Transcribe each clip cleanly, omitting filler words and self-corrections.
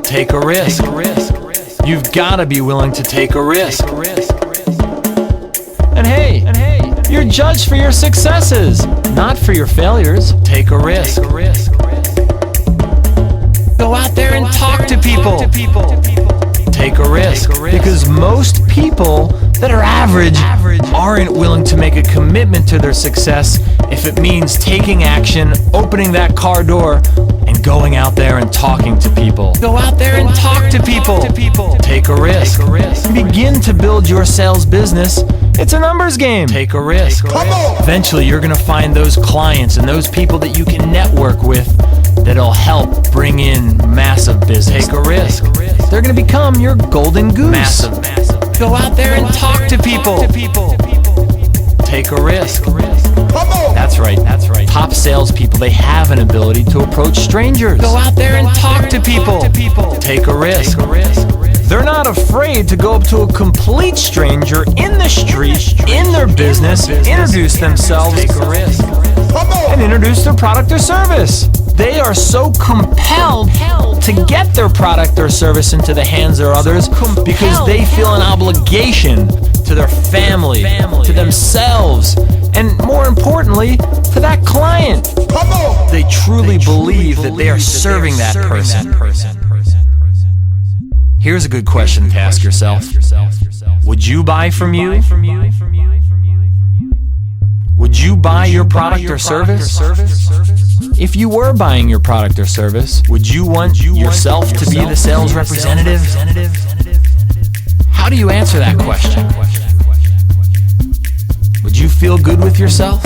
take a risk. You've got to be willing to take a risk. And hey, you're judged for your successes, not for your failures. Take a risk. Go out there and talk to people. Take a risk, because most people that are average aren't willing to make a commitment to their success if it means taking action, opening that car door, and going out there and talking to people. Go out there and talk to people. Take a risk. Begin to build your sales business. It's a numbers game. Take a risk. Eventually, you're going to find those clients and those people that you can network with that'll help bring in massive business. Take a risk. They're going to become your golden goose. Massive. Go out there and talk to people. Take a risk. That's right. Top salespeople, they have an ability to approach strangers. Go out there and talk to people. Take a risk. They're not afraid to go up to a complete stranger in the street, in their business, introduce themselves, take a risk, and introduce their product or service. They are so compelled to get their product or service into the hands of others because they feel an obligation to their family, to themselves, and more importantly, to that client. They truly believe that they are serving that person. Here's a good question to ask yourself. Would you buy from you? Would you buy your product or service? If you were buying your product or service, would you want yourself to be the sales representative? How do you answer that question? Would you feel good with yourself?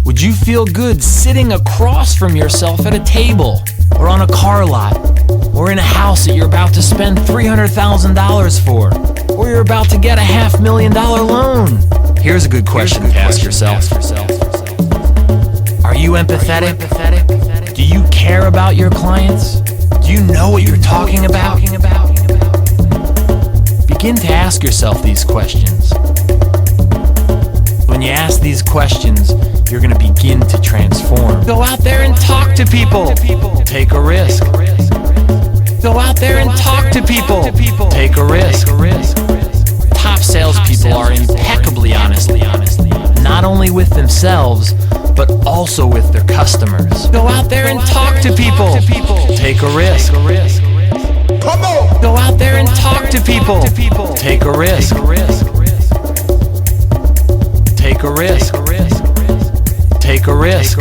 Would you feel good sitting across from yourself at a table, or on a car lot, or in a house that you're about to spend $300,000 for, or you're about to get a $500,000 loan? Here's a good question to ask yourself. Are you empathetic? Do you care about your clients? Do you know what you're talking about? Begin to ask yourself these questions. When you ask these questions, you're going to begin to transform. Go out there and talk to people. Take a risk. Go out there and talk to people. Take a risk. Top salespeople are impeccably honest, not only with themselves, but also with their customers. Go out there and talk to people. Take a risk. Go out there and talk to people. Take a risk. Take a risk. Take a risk.